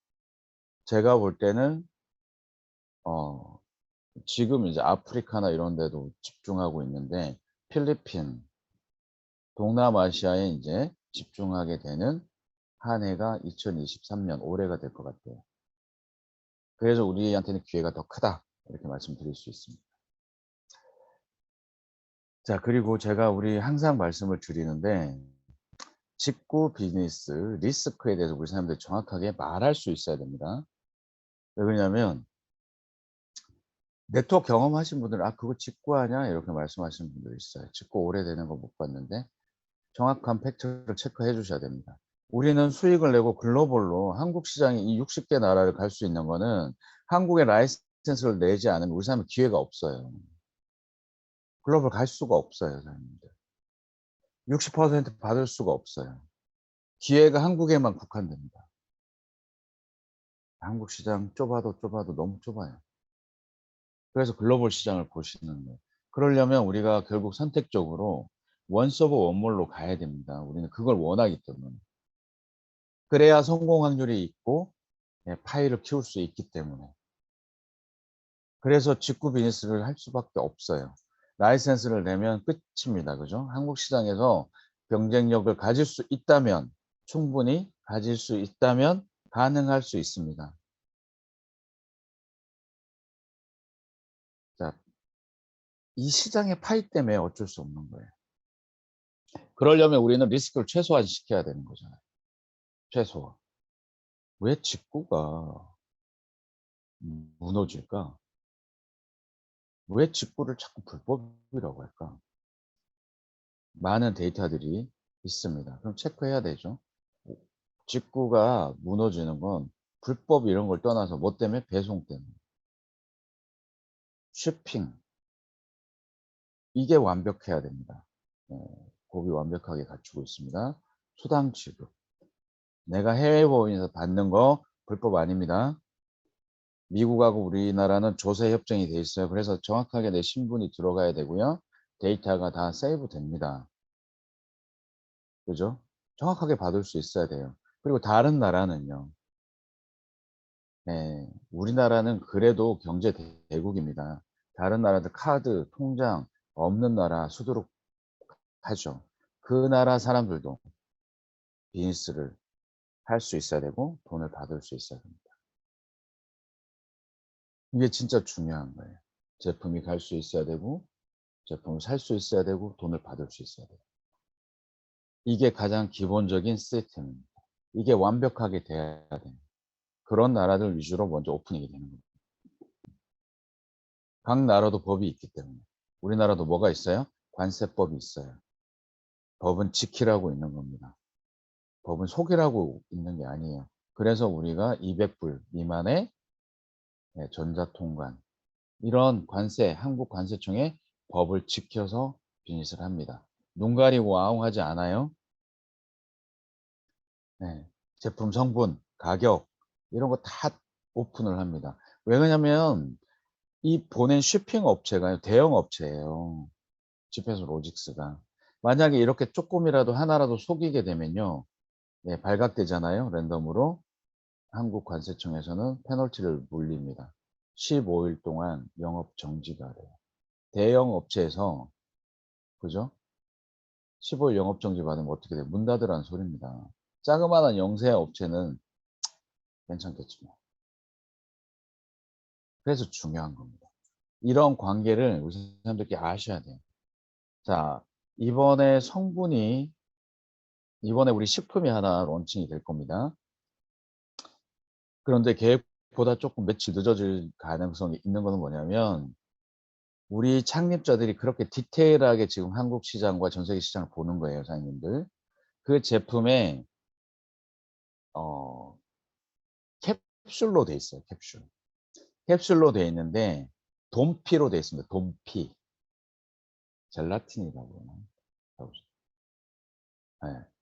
Speaker 1: 제가 볼 때는 지금 이제 아프리카나 이런 데도 집중하고 있는데 필리핀, 동남아시아에 이제 집중하게 되는 한 해가 2023년 올해가 될 것 같아요. 그래서 우리한테는 기회가 더 크다 이렇게 말씀드릴 수 있습니다. 자, 그리고 제가 우리 항상 말씀을 드리는데 직구 비즈니스 리스크에 대해서 우리 사람들이 정확하게 말할 수 있어야 됩니다. 왜 그러냐면 네트워크 경험하신 분들은 아 그거 직구하냐 이렇게 말씀하시는 분들이 있어요. 직구 오래되는 거 못 봤는데 정확한 팩트를 체크해 주셔야 됩니다. 우리는 수익을 내고 글로벌로 한국 시장이 이 60개 나라를 갈 수 있는 거는 한국의 라이센스를 내지 않으면 우리 사람은 기회가 없어요. 글로벌 갈 수가 없어요. 사장님들. 60% 받을 수가 없어요. 기회가 한국에만 국한됩니다. 한국 시장 좁아도 좁아도 너무 좁아요. 그래서 글로벌 시장을 보시는 거예요. 그러려면 우리가 결국 선택적으로 원서브 원몰로 가야 됩니다. 우리는 그걸 원하기 때문에. 그래야 성공 확률이 있고 파일을 키울 수 있기 때문에. 그래서 직구 비즈니스를 할 수밖에 없어요. 라이센스를 내면 끝입니다. 그죠? 한국 시장에서 경쟁력을 가질 수 있다면 충분히 가질 수 있다면 가능할 수 있습니다. 자, 이 시장의 파이 때문에 어쩔 수 없는 거예요. 그러려면 우리는 리스크를 최소화시켜야 되는 거잖아요. 최소화. 왜 직구가 무너질까? 왜 직구를 자꾸 불법이라고 할까? 많은 데이터들이 있습니다. 그럼 체크해야 되죠. 직구가 무너지는 건 불법 이런 걸 떠나서 뭐 때문에? 배송 때문에. 쇼핑. 이게 완벽해야 됩니다. 법이 완벽하게 갖추고 있습니다. 수당 지급. 내가 해외 법인에서 받는 거 불법 아닙니다. 미국하고 우리나라는 조세 협정이 돼 있어요. 그래서 정확하게 내 신분이 들어가야 되고요. 데이터가 다 세이브 됩니다. 그죠? 정확하게 받을 수 있어야 돼요. 그리고 다른 나라는요. 우리나라는 그래도 경제 대국입니다. 다른 나라들 카드, 통장 없는 나라 수두룩 하죠. 그 나라 사람들도 비즈니스를 할 수 있어야 되고 돈을 받을 수 있어야 됩니다. 이게 진짜 중요한 거예요. 제품이 갈 수 있어야 되고 제품을 살 수 있어야 되고 돈을 받을 수 있어야 돼요. 이게 가장 기본적인 시스템입니다. 이게 완벽하게 돼야 돼요. 그런 나라들 위주로 먼저 오픈이 되는 거예요. 각 나라도 법이 있기 때문에. 우리나라도 뭐가 있어요? 관세법이 있어요. 법은 지키라고 있는 겁니다. 법은 속이라고 있는 게 아니에요. 그래서 우리가 200불 미만의 전자통관 이런 관세, 한국관세청의 법을 지켜서 비즈니스를 합니다. 눈 가리고 아웅하지 않아요. 제품 성분, 가격 이런 거 다 오픈을 합니다. 왜 그러냐면 이 보낸 쇼핑 업체가 대형 업체예요. 집회소 로직스가. 만약에 이렇게 조금이라도 하나라도 속이게 되면요. 발각되잖아요. 랜덤으로. 한국관세청에서는 페널티를 물립니다. 15일 동안 영업 정지가 돼요. 대형 업체에서 그죠? 15일 영업 정지 받으면 어떻게 돼요? 문 닫으라는 소리입니다. 자그마한 영세 업체는 괜찮겠지만. 그래서 중요한 겁니다. 이런 관계를 우리 사람들끼리 아셔야 돼요. 자, 이번에 우리 식품이 하나 론칭이 될 겁니다. 그런데 계획보다 조금 며칠 늦어질 가능성이 있는 것은 뭐냐면 우리 창립자들이 그렇게 디테일하게 지금 한국 시장과 전 세계 시장을 보는 거예요, 사장님들. 그 제품에 어, 캡슐로 돼 있어요, 캡슐. 캡슐로 돼 있는데 돈피로 돼 있습니다. 돈피. 젤라틴이라고 그러나?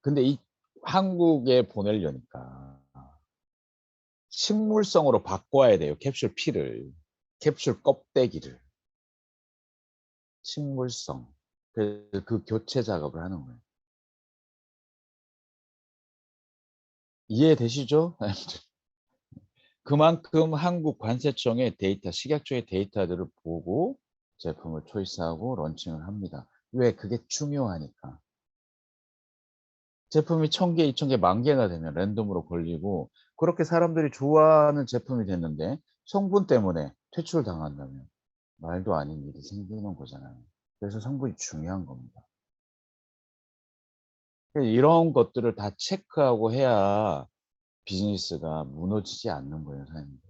Speaker 1: 근데 이 한국에 보내려니까 식물성으로 바꿔야 돼요. 캡슐 피를. 캡슐 껍데기를. 식물성. 그 교체 작업을 하는 거예요. 이해되시죠? 그만큼 한국 관세청의 데이터, 식약처의 데이터들을 보고 제품을 초이스하고 런칭을 합니다. 왜? 그게 중요하니까. 제품이 1000개, 2000개, 10,000개가 되면 랜덤으로 걸리고 그렇게 사람들이 좋아하는 제품이 됐는데 성분 때문에 퇴출당한다면 말도 아닌 일이 생기는 거잖아요. 그래서 성분이 중요한 겁니다. 이런 것들을 다 체크하고 해야 비즈니스가 무너지지 않는 거예요, 사장님들.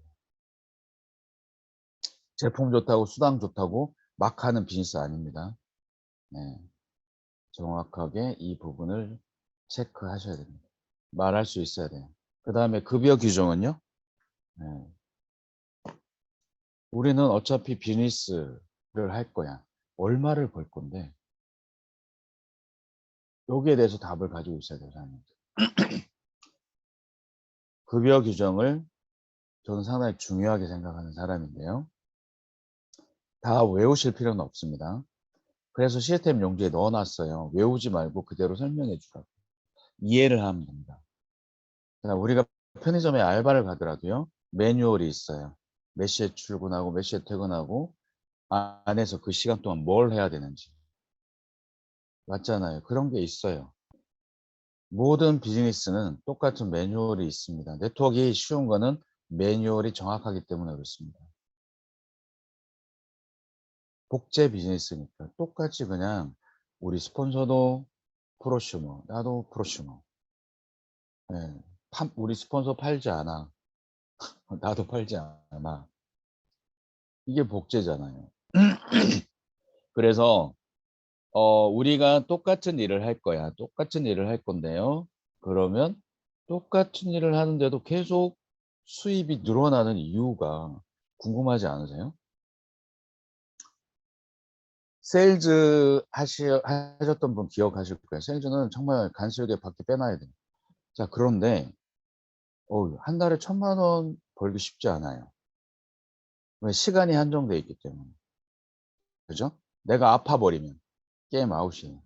Speaker 1: 제품 좋다고 수당 좋다고 막 하는 비즈니스 아닙니다. 네, 정확하게 이 부분을 체크하셔야 됩니다. 말할 수 있어야 돼요. 그 다음에 급여 규정은요. 네, 우리는 어차피 비즈니스를 할 거야. 얼마를 벌 건데 여기에 대해서 답을 가지고 있어야 돼요, 사장님들. 급여 규정을 저는 상당히 중요하게 생각하는 사람인데요. 다 외우실 필요는 없습니다. 그래서 시스템 용지에 넣어놨어요. 외우지 말고 그대로 설명해 주라고. 이해를 하면 됩니다. 우리가 편의점에 알바를 가더라도요. 매뉴얼이 있어요. 몇 시에 출근하고 몇 시에 퇴근하고 안에서 그 시간 동안 뭘 해야 되는지. 맞잖아요. 그런 게 있어요. 모든 비즈니스는 똑같은 매뉴얼이 있습니다. 네트워크가 쉬운 거는 매뉴얼이 정확하기 때문에 그렇습니다. 복제 비즈니스니까 똑같이 그냥 우리 스폰서도 프로슈머, 나도 프로슈머. 예. 우리 스폰서 팔지 않아. 나도 팔지 않아. 이게 복제잖아요. 그래서 우리가 똑같은 일을 할 거야. 똑같은 일을 할 건데요. 그러면 똑같은 일을 하는데도 계속 수입이 늘어나는 이유가 궁금하지 않으세요? 세일즈 하셨던 분 기억하실 거예요. 세일즈는 정말 간슬게 밖에 빼놔야 돼요. 자, 그런데 한 달에 1,000만 원 벌기 쉽지 않아요. 왜? 시간이 한정돼 있기 때문에. 그죠? 내가 아파 버리면 게임 아웃이에요.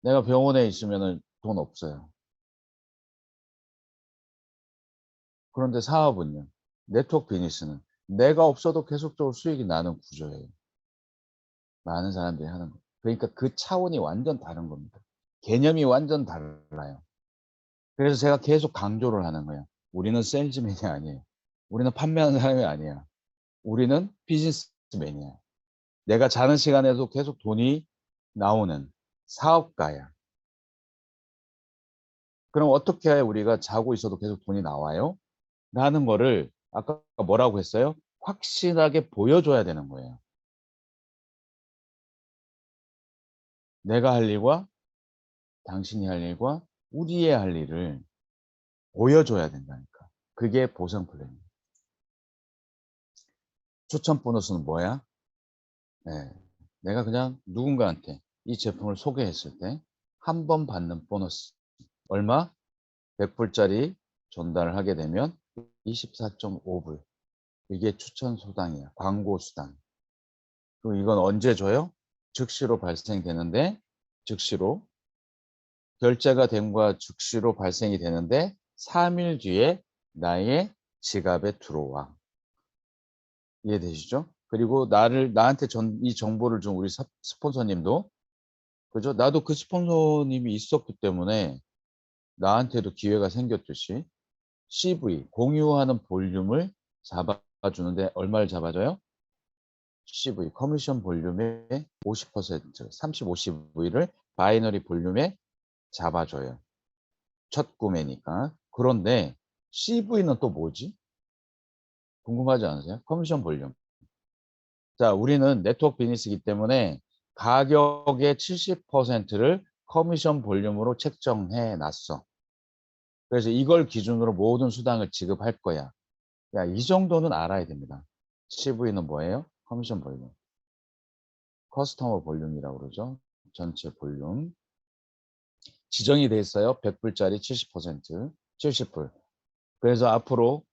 Speaker 1: 내가 병원에 있으면은 돈 없어요. 그런데 사업은요. 네트워크 비즈니스는 내가 없어도 계속적으로 수익이 나는 구조예요. 많은 사람들이 하는 거. 그러니까 그 차원이 완전 다른 겁니다. 개념이 완전 달라요. 그래서 제가 계속 강조를 하는 거예요. 우리는 세일즈맨이 아니에요. 우리는 판매하는 사람이 아니야. 우리는 비즈니스맨이야. 내가 자는 시간에도 계속 돈이 나오는 사업가야. 그럼 어떻게 해야 우리가 자고 있어도 계속 돈이 나와요? 라는 거를 아까 뭐라고 했어요? 확실하게 보여줘야 되는 거예요. 내가 할 일과 당신이 할 일과 우리의 할 일을 보여줘야 된다니까. 그게 보상 플랜이에요. 추천 보너스는 뭐야? 네. 내가 그냥 누군가한테 이 제품을 소개했을 때 한 번 받는 보너스. 얼마? 100불짜리 전달을 하게 되면 24.5불. 이게 추천 수당이야. 광고 수당. 그럼 이건 언제 줘요? 즉시로 발생되는데, 즉시로 결제가 됨과 즉시로 발생이 되는데 3일 뒤에 나의 지갑에 들어와. 이해되시죠? 그리고 나한테 이 정보를 준 우리 스폰서님도, 그죠? 나도 그 스폰서님이 있었기 때문에 나한테도 기회가 생겼듯이 CV, 공유하는 볼륨을 잡아주는데 얼마를 잡아줘요? CV, 커미션 볼륨의 50%, 30, 50V를 바이너리 볼륨에 잡아줘요. 첫 구매니까. 그런데 CV는 또 뭐지? 궁금하지 않으세요? 커미션 볼륨. 자, 우리는 네트워크 비즈니스이기 때문에 가격의 70%를 커미션 볼륨으로 책정해 놨어. 그래서 이걸 기준으로 모든 수당을 지급할 거야. 야, 이 정도는 알아야 됩니다. CV는 뭐예요? 커미션 볼륨. 커스터머 볼륨이라고 그러죠. 전체 볼륨. 지정이 돼 있어요. 100불짜리 70%, 70불. 그래서 앞으로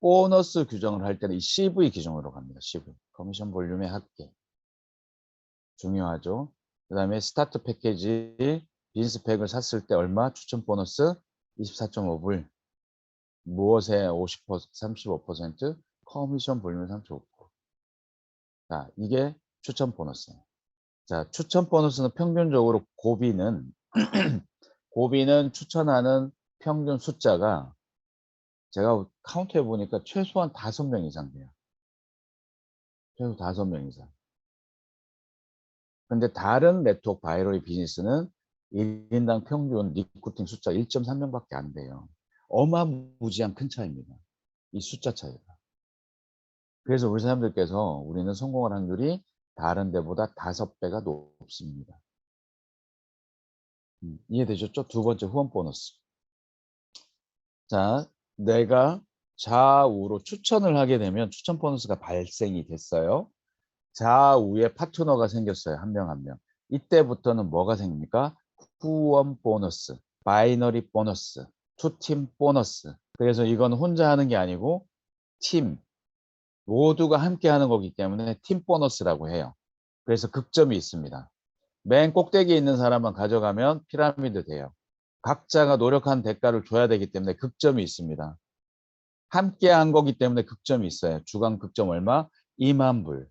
Speaker 1: 보너스 규정을 할 때는 이 CV 기준으로 갑니다. CV. 커미션 볼륨의 합계. 중요하죠. 그 다음에 스타트 패키지 비즈니스 팩을 샀을 때 얼마? 추천 보너스 24.5불. 무엇에 50%, 35%? 커미션 볼륨 35%. 자, 이게 추천 보너스. 자, 추천 보너스는 평균적으로 고비는 추천하는 평균 숫자가 제가 카운트해 보니까 최소한 5명 이상 돼요. 최소 5명 이상. 근데 다른 네트워크 바이러리 비즈니스는 1인당 평균 리크루팅 숫자 1.3명밖에 안 돼요. 어마무지한 큰 차이입니다. 이 숫자 차이가. 그래서 우리 사람들께서 우리는 성공할 확률이 다른 데보다 5배가 높습니다. 이해되셨죠? 두 번째 후원 보너스. 자, 내가 좌우로 추천을 하게 되면 추천 보너스가 발생이 됐어요. 좌우에 파트너가 생겼어요. 한 명 한 명. 이때부터는 뭐가 생깁니까? 후원 보너스, 바이너리 보너스, 투팀 보너스. 그래서 이건 혼자 하는 게 아니고 팀, 모두가 함께 하는 거기 때문에 팀 보너스라고 해요. 그래서 극점이 있습니다. 맨 꼭대기에 있는 사람만 가져가면 피라미드 돼요. 각자가 노력한 대가를 줘야 되기 때문에 극점이 있습니다. 함께 한 거기 때문에 극점이 있어요. 주간 극점 얼마? 2만 불.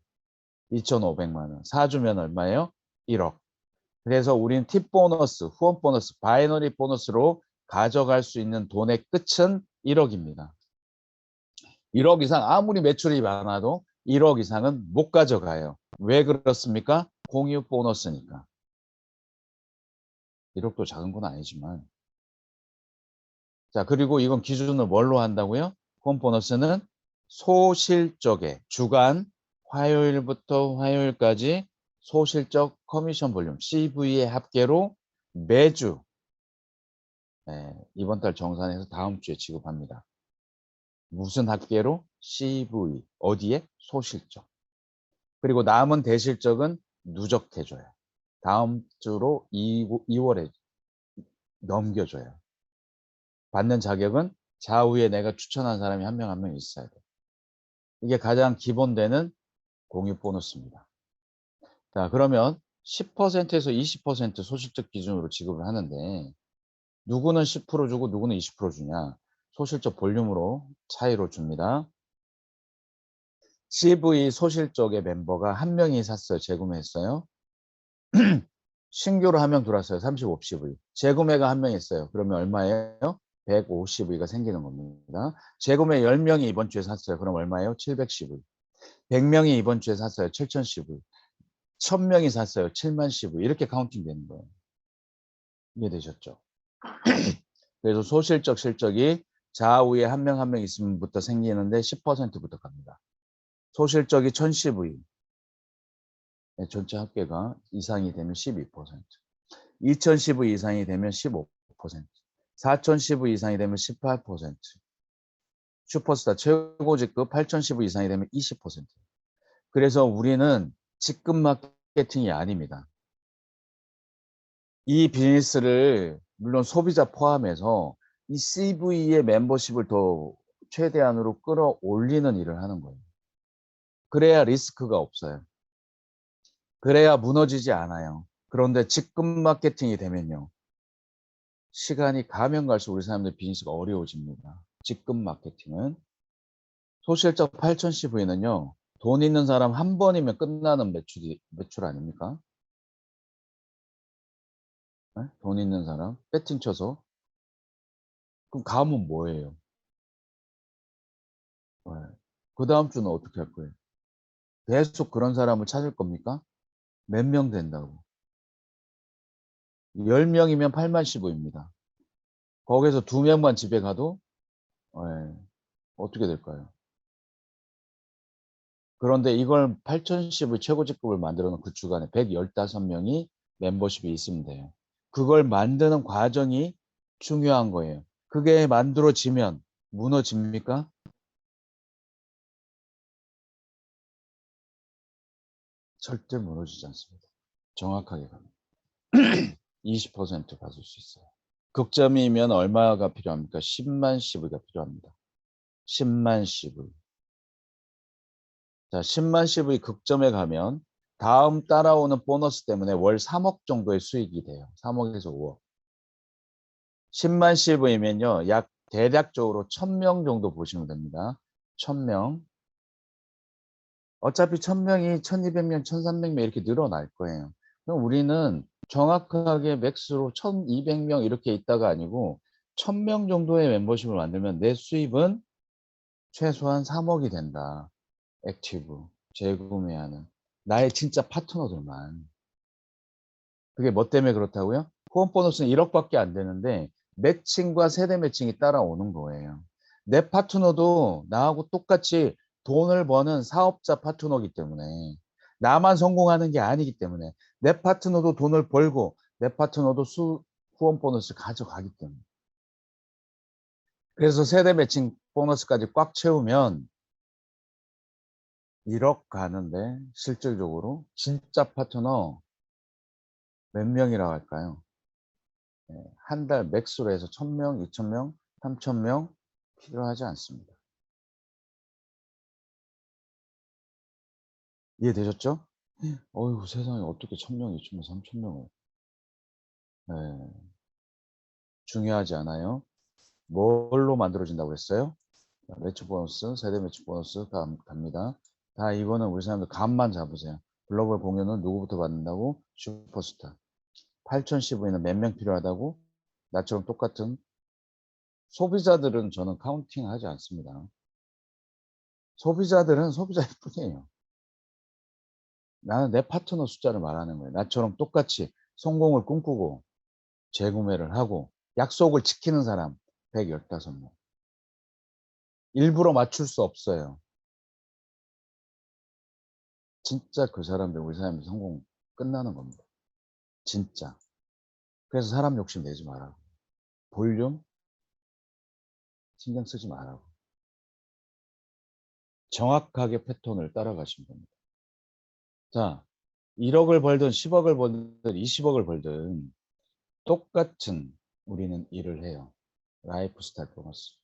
Speaker 1: 2,500만 원. 사주면 얼마예요? 1억. 그래서 우린 팁 보너스, 후원 보너스, 바이너리 보너스로 가져갈 수 있는 돈의 끝은 1억입니다. 1억 이상 아무리 매출이 많아도 1억 이상은 못 가져가요. 왜 그렇습니까? 공유 보너스니까. 1억도 작은 건 아니지만. 자, 그리고 이건 기준을 뭘로 한다고요? 홈 보너스는 소실적의 주간 화요일부터 화요일까지 소실적 커미션 볼륨 CV의 합계로 매주 이번 달 정산해서 다음 주에 지급합니다. 무슨 합계로? CV. 어디에? 소실적. 그리고 남은 대실적은 누적해줘요. 다음 주로 2월에 넘겨줘요. 받는 자격은 좌우에 내가 추천한 사람이 한 명 한 명 있어야 돼. 이게 가장 기본되는 공유 보너스입니다. 자, 그러면 10%에서 20% 소실적 기준으로 지급을 하는데 누구는 10% 주고 누구는 20% 주냐? 소실적 볼륨으로 차이로 줍니다. CV 소실적의 멤버가 한 명이 샀어요. 재구매했어요. 신규로 한 명 들어왔어요. 35CV. 재구매가 한 명 있어요. 그러면 얼마예요? 150V가 생기는 겁니다. 재구매 10명이 이번 주에 샀어요. 그럼 얼마예요? 710V. 100명이 이번 주에 샀어요. 7010V. 1000명이 샀어요. 70010V. 이렇게 카운팅 되는 거예요. 이해되셨죠? 그래서 소실적 실적이 좌우에 한 명 한 명 있으면부터 생기는데 10%부터 갑니다. 소실적이 1010V. 전체 합계가 이상이 되면 12%. 2010V 이상이 되면 15%. 4010V 이상이 되면 18%. 슈퍼스타 최고 직급 8010V 이상이 되면 20%. 그래서 우리는 직급 마케팅이 아닙니다. 이 비즈니스를 물론 소비자 포함해서 이 CV의 멤버십을 더 최대한으로 끌어올리는 일을 하는 거예요. 그래야 리스크가 없어요. 그래야 무너지지 않아요. 그런데 직급 마케팅이 되면요. 시간이 가면 갈수록 우리 사람들 비즈니스가 어려워집니다. 직급 마케팅은. 소실적 8000CV는요. 돈 있는 사람 한 번이면 끝나는 매출 아닙니까? 네? 돈 있는 사람 배팅 쳐서. 그럼 감은 뭐예요? 네. 그 다음 주는 어떻게 할 거예요? 계속 그런 사람을 찾을 겁니까? 몇 명 된다고? 10명이면 8만15입니다. 거기서 2명만 집에 가도 네. 어떻게 될까요? 그런데 이걸 8010의 최고 직급을 만들어 놓은 그 주간에 115명이 멤버십이 있으면 돼요. 그걸 만드는 과정이 중요한 거예요. 그게 만들어지면 무너집니까? 절대 무너지지 않습니다. 정확하게 갑니다. 20% 받을 수 있어요. 극점이면 얼마가 필요합니까? 10만 CV가 필요합니다. 10만 CV. 자, 10만 CV 극점에 가면 다음 따라오는 보너스 때문에 월 3억 정도의 수익이 돼요. 3억에서 5억. 10만 CV면요. 약 대략적으로 1000명 정도 보시면 됩니다. 1000명. 어차피 1000명이 1200명, 1300명 이렇게 늘어날 거예요. 그럼 우리는 정확하게 맥스로 1200명 이렇게 있다가 아니고 1000명 정도의 멤버십을 만들면 내 수입은 최소한 3억이 된다. 액티브, 재구매하는. 나의 진짜 파트너들만. 그게 뭐 때문에 그렇다고요? 후원 보너스는 1억밖에 안 되는데 매칭과 세대 매칭이 따라오는 거예요. 내 파트너도 나하고 똑같이 돈을 버는 사업자 파트너이기 때문에 나만 성공하는 게 아니기 때문에 내 파트너도 돈을 벌고 내 파트너도 후원 보너스를 가져가기 때문에 그래서 세대 매칭 보너스까지 꽉 채우면 1억 가는데 실질적으로 진짜 파트너 몇 명이라고 할까요? 한 달 맥스로 해서 1000명, 2000명, 3000명 필요하지 않습니다. 이해되셨죠? 어휴 세상에 어떻게 1000명, 2000명, 3000명을 중요하지 않아요. 뭘로 만들어진다고 했어요? 매출 보너스, 세대 매출 보너스 갑니다. 다 이거는 우리 사람들 감만 잡으세요. 글로벌 공연은 누구부터 받는다고? 슈퍼스타. 8000CV는 몇 명 필요하다고? 나처럼 똑같은 소비자들은 저는 카운팅 하지 않습니다. 소비자들은 소비자일 뿐이에요. 나는 내 파트너 숫자를 말하는 거예요. 나처럼 똑같이 성공을 꿈꾸고 재구매를 하고 약속을 지키는 사람 115명. 일부러 맞출 수 없어요. 진짜 그 사람들 우리 삶이 성공 끝나는 겁니다. 진짜. 그래서 사람 욕심 내지 말라고. 볼륨 신경 쓰지 말라고. 정확하게 패턴을 따라가시면 됩니다. 자, 1억을 벌든 10억을 벌든 20억을 벌든 똑같은 우리는 일을 해요. 라이프 스타일 보너스.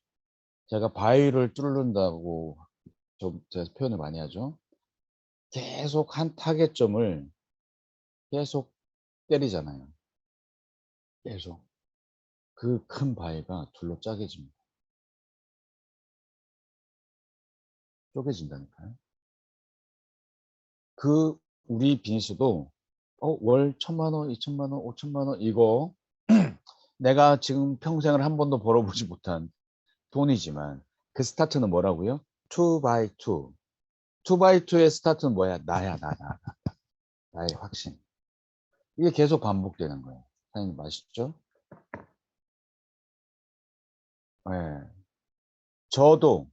Speaker 1: 제가 바위를 뚫는다고 제가 표현을 많이 하죠. 계속 한 타겟점을 계속 때리잖아요. 계속. 그 큰 바위가 둘로 짜개집니다. 쪼개진다니까요. 그 우리 비즈니스도 월 1,000만 원, 2,000만 원, 5,000만 원 이거 내가 지금 평생을 한 번도 벌어보지 못한 돈이지만 그 스타트는 뭐라고요? 2x2. 2x2의 스타트는 뭐야? 나야, 나의 확신. 이게 계속 반복되는 거예요. 사장님 아시죠? 네. 저도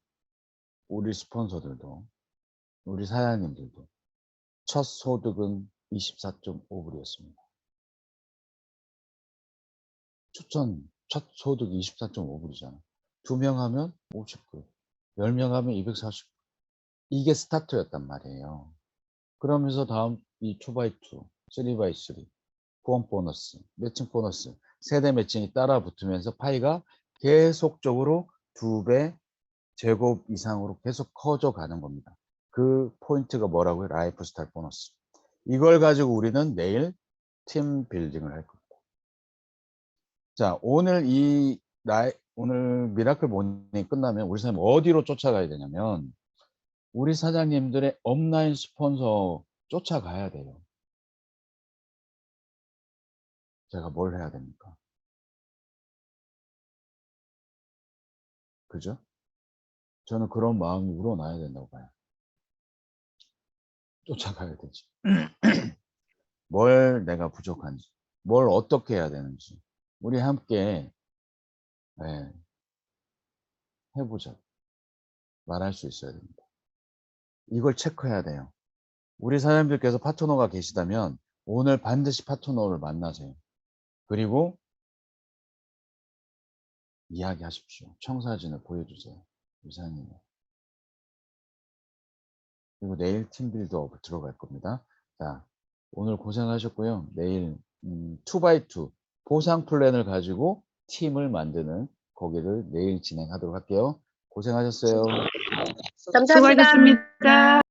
Speaker 1: 우리 스폰서들도 우리 사장님들도 첫 소득은 24.5불이었습니다. 첫 소득 24.5불이잖아. 2명 하면 50불, 10명 하면 240불. 이게 스타트였단 말이에요. 그러면서 다음 이 2x2, 3x3, 후원 보너스, 매칭 보너스, 세대 매칭이 따라 붙으면서 파이가 계속적으로 2배 제곱 이상으로 계속 커져 가는 겁니다. 그 포인트가 뭐라고요? 라이프 스타일 보너스. 이걸 가지고 우리는 내일 팀 빌딩을 할 겁니다. 자, 오늘 미라클 모닝이 끝나면 우리 사장님 어디로 쫓아가야 되냐면 우리 사장님들의 업라인 스폰서 쫓아가야 돼요. 제가 뭘 해야 됩니까? 그죠? 저는 그런 마음이 우러나야 된다고 봐요. 쫓아가야 되지. 뭘 내가 부족한지, 뭘 어떻게 해야 되는지 우리 함께 해보자. 말할 수 있어야 됩니다. 이걸 체크해야 돼요. 우리 사장님들께서 파트너가 계시다면 오늘 반드시 파트너를 만나세요. 그리고 이야기하십시오. 청사진을 보여주세요. 이사님. 그리고 내일 팀빌더 들어갈 겁니다. 자, 오늘 고생하셨고요. 내일 2x2 보상 플랜을 가지고 팀을 만드는 거기를 내일 진행하도록 할게요. 고생하셨어요.
Speaker 2: 감사합니다.
Speaker 3: 수고하셨습니다.